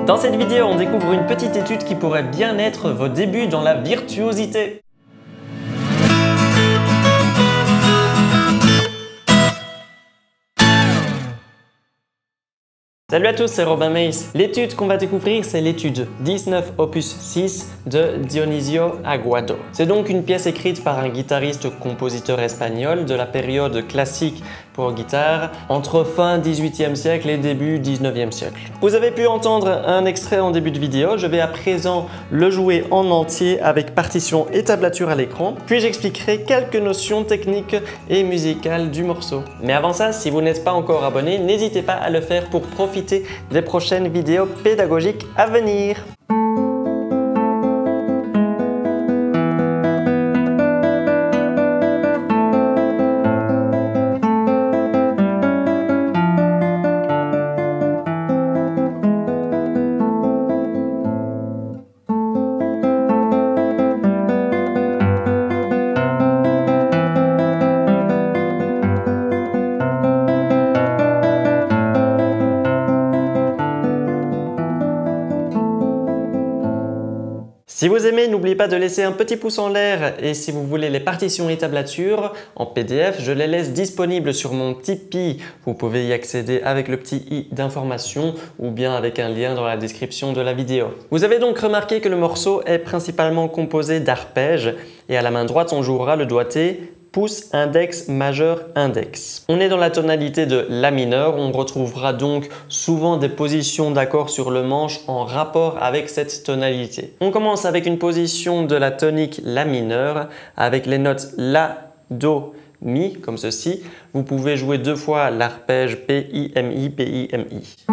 Dans cette vidéo, on découvre une petite étude qui pourrait bien être vos débuts dans la virtuosité. Salut à tous, c'est Robin Meis. L'étude qu'on va découvrir, c'est l'étude 19 opus 6 de Dionisio Aguado. C'est donc une pièce écrite par un guitariste-compositeur espagnol de la période classique pour guitare, entre fin 18e siècle et début 19e siècle. Vous avez pu entendre un extrait en début de vidéo, je vais à présent le jouer en entier avec partition et tablature à l'écran, puis j'expliquerai quelques notions techniques et musicales du morceau. Mais avant ça, si vous n'êtes pas encore abonné, n'hésitez pas à le faire pour profiter des prochaines vidéos pédagogiques à venir. Si vous aimez, n'oubliez pas de laisser un petit pouce en l'air et si vous voulez les partitions et tablatures en PDF, je les laisse disponibles sur mon Tipeee. Vous pouvez y accéder avec le petit i d'information ou bien avec un lien dans la description de la vidéo. Vous avez donc remarqué que le morceau est principalement composé d'arpèges et à la main droite on jouera le doigté pouce, index, majeur, index. On est dans la tonalité de La mineur, on retrouvera donc souvent des positions d'accords sur le manche en rapport avec cette tonalité. On commence avec une position de la tonique La mineur avec les notes La, Do, Mi comme ceci. Vous pouvez jouer deux fois l'arpège P-I-M-I, P-I-M-I.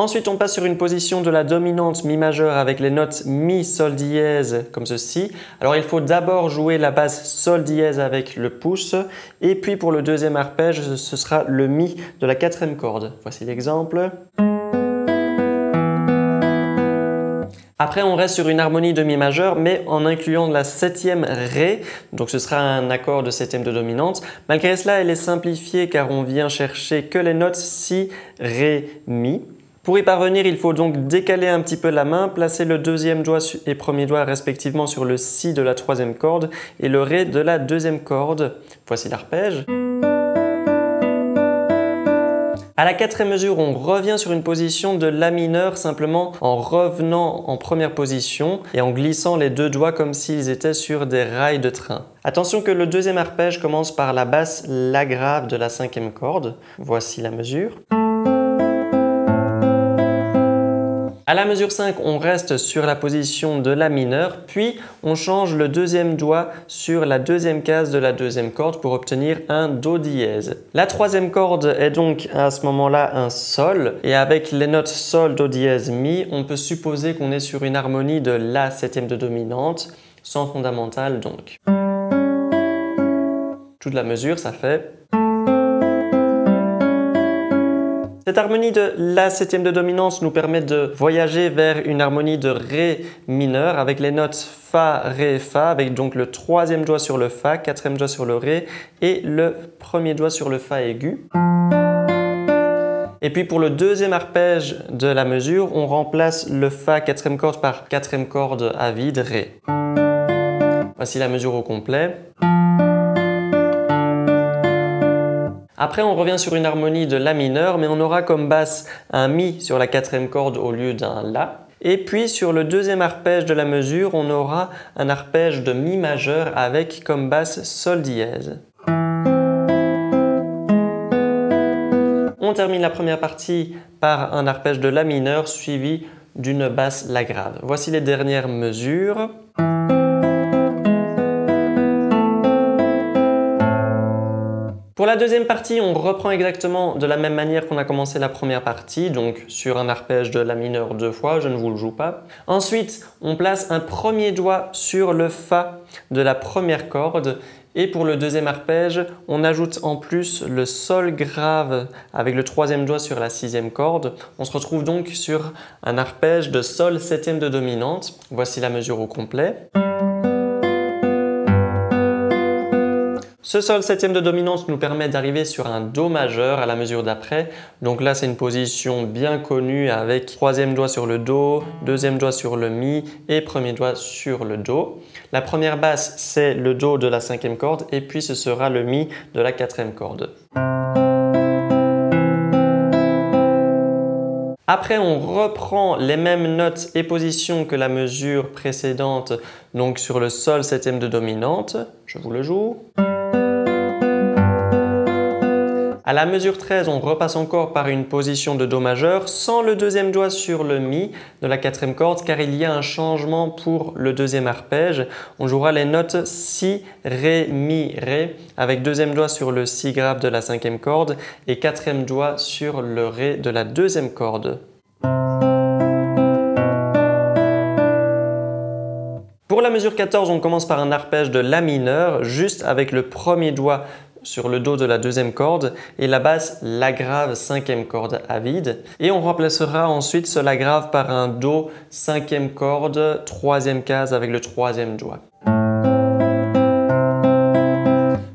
Ensuite, on passe sur une position de la dominante Mi majeur avec les notes Mi, Sol dièse comme ceci. Alors, il faut d'abord jouer la basse Sol dièse avec le pouce et puis pour le deuxième arpège, ce sera le Mi de la quatrième corde. Voici l'exemple. Après, on reste sur une harmonie de Mi majeur, mais en incluant la septième Ré, donc ce sera un accord de septième de dominante. Malgré cela, elle est simplifiée car on vient chercher que les notes Si, Ré, Mi. Pour y parvenir, il faut donc décaler un petit peu la main, placer le deuxième doigt et premier doigt respectivement sur le Si de la troisième corde et le Ré de la deuxième corde. Voici l'arpège. À la quatrième mesure, on revient sur une position de La mineur simplement en revenant en première position et en glissant les deux doigts comme s'ils étaient sur des rails de train. Attention que le deuxième arpège commence par la basse La grave de la cinquième corde. Voici la mesure. À la mesure 5, on reste sur la position de La mineur, puis on change le deuxième doigt sur la deuxième case de la deuxième corde pour obtenir un Do dièse. La troisième corde est donc à ce moment-là un Sol, et avec les notes Sol, Do dièse, Mi, on peut supposer qu'on est sur une harmonie de La septième de dominante, sans fondamentale donc. Toute la mesure, ça fait... Cette harmonie de La septième de dominance nous permet de voyager vers une harmonie de Ré mineur avec les notes Fa, Ré, Fa, avec donc le troisième doigt sur le Fa, quatrième doigt sur le Ré et le premier doigt sur le Fa aigu. Et puis pour le deuxième arpège de la mesure, on remplace le Fa quatrième corde par quatrième corde à vide, Ré. Voici la mesure au complet. Après, on revient sur une harmonie de La mineur, mais on aura comme basse un Mi sur la quatrième corde au lieu d'un La. Et puis, sur le deuxième arpège de la mesure, on aura un arpège de Mi majeur avec comme basse Sol dièse. On termine la première partie par un arpège de La mineur suivi d'une basse La grave. Voici les dernières mesures. Pour la deuxième partie, on reprend exactement de la même manière qu'on a commencé la première partie, donc sur un arpège de La mineur deux fois, je ne vous le joue pas. Ensuite, on place un premier doigt sur le Fa de la première corde et pour le deuxième arpège, on ajoute en plus le Sol grave avec le troisième doigt sur la sixième corde. On se retrouve donc sur un arpège de Sol septième de dominante. Voici la mesure au complet. Ce sol septième de dominante nous permet d'arriver sur un Do majeur à la mesure d'après. Donc là, c'est une position bien connue avec troisième doigt sur le Do, deuxième doigt sur le Mi et premier doigt sur le Do. La première basse, c'est le Do de la cinquième corde et puis ce sera le Mi de la quatrième corde. Après, on reprend les mêmes notes et positions que la mesure précédente, donc sur le sol septième de dominante. Je vous le joue. À la mesure 13, on repasse encore par une position de Do majeur sans le deuxième doigt sur le Mi de la quatrième corde car il y a un changement pour le deuxième arpège. On jouera les notes Si, Ré, Mi, Ré avec deuxième doigt sur le Si grave de la cinquième corde et quatrième doigt sur le Ré de la deuxième corde. Pour la mesure 14, on commence par un arpège de La mineur juste avec le premier doigt sur le Do de la deuxième corde et la basse La grave cinquième corde à vide. Et on remplacera ensuite ce La grave par un Do cinquième corde, troisième case avec le troisième doigt.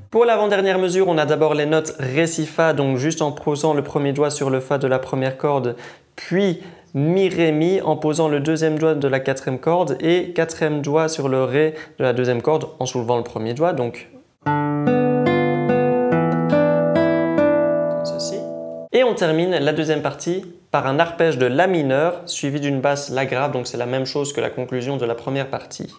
Pour l'avant-dernière mesure, on a d'abord les notes Ré, Si, Fa, donc juste en posant le premier doigt sur le Fa de la première corde, puis Mi, Ré, Mi en posant le deuxième doigt de la quatrième corde et quatrième doigt sur le Ré de la deuxième corde en soulevant le premier doigt, donc et on termine la deuxième partie par un arpège de La mineur suivi d'une basse La grave, donc c'est la même chose que la conclusion de la première partie.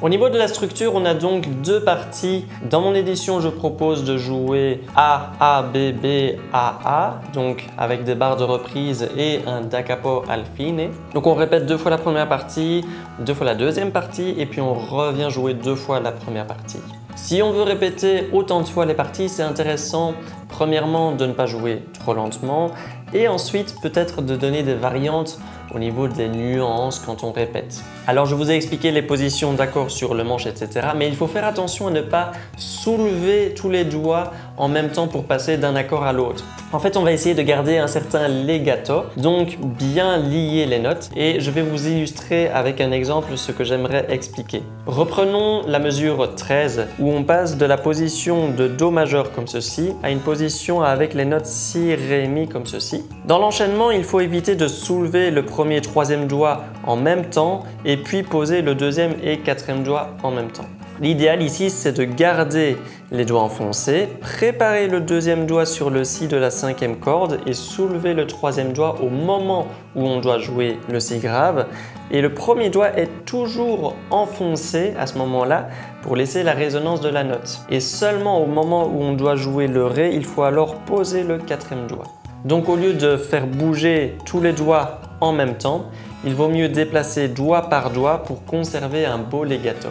Au niveau de la structure, on a donc deux parties. Dans mon édition, je propose de jouer A, A, B, B, A, A, donc avec des barres de reprise et un da capo al fine. Donc on répète deux fois la première partie, deux fois la deuxième partie et puis on revient jouer deux fois la première partie. Si on veut répéter autant de fois les parties, c'est intéressant premièrement de ne pas jouer trop lentement et ensuite peut-être de donner des variantes au niveau des nuances quand on répète. Alors je vous ai expliqué les positions d'accords sur le manche, etc. Mais il faut faire attention à ne pas soulever tous les doigts en même temps pour passer d'un accord à l'autre. En fait, on va essayer de garder un certain legato, donc bien lier les notes. Et je vais vous illustrer avec un exemple ce que j'aimerais expliquer. Reprenons la mesure 13 où on passe de la position de Do majeur comme ceci à une position avec les notes Si, Ré, Mi comme ceci. Dans l'enchaînement, il faut éviter de soulever le premier et troisième doigt en même temps et puis poser le deuxième et quatrième doigt en même temps. L'idéal ici, c'est de garder les doigts enfoncés, préparer le deuxième doigt sur le Si de la cinquième corde et soulever le troisième doigt au moment où on doit jouer le Si grave. Et le premier doigt est toujours enfoncé à ce moment-là pour laisser la résonance de la note. Et seulement au moment où on doit jouer le Ré, il faut alors poser le quatrième doigt. Donc au lieu de faire bouger tous les doigts en même temps, il vaut mieux déplacer doigt par doigt pour conserver un beau legato.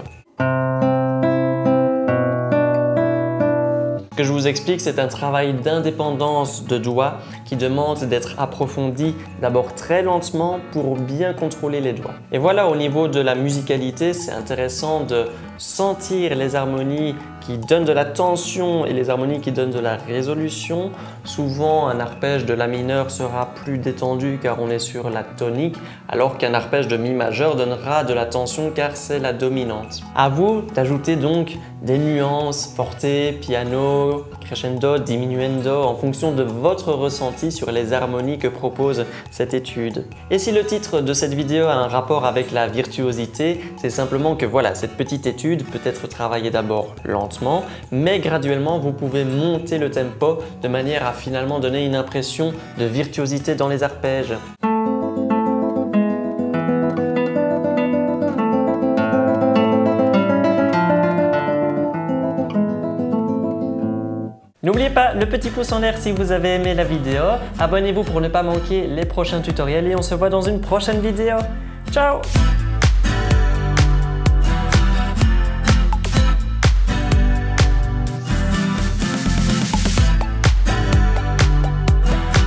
Ce que je vous explique, c'est un travail d'indépendance de doigts qui demande d'être approfondi d'abord très lentement pour bien contrôler les doigts. Et voilà, au niveau de la musicalité, c'est intéressant de sentir les harmonies qui donnent de la tension et les harmonies qui donnent de la résolution. Souvent, un arpège de La mineur sera plus détendu car on est sur la tonique, alors qu'un arpège de Mi majeur donnera de la tension car c'est la dominante. À vous d'ajouter donc des nuances, forte, piano, crescendo, diminuendo en fonction de votre ressenti sur les harmonies que propose cette étude. Et si le titre de cette vidéo a un rapport avec la virtuosité, c'est simplement que voilà, cette petite étude peut être travaillée d'abord lentement, mais graduellement vous pouvez monter le tempo de manière à finalement donner une impression de virtuosité dans les arpèges. N'oubliez pas le petit pouce en l'air si vous avez aimé la vidéo, abonnez-vous pour ne pas manquer les prochains tutoriels et on se voit dans une prochaine vidéo. Ciao!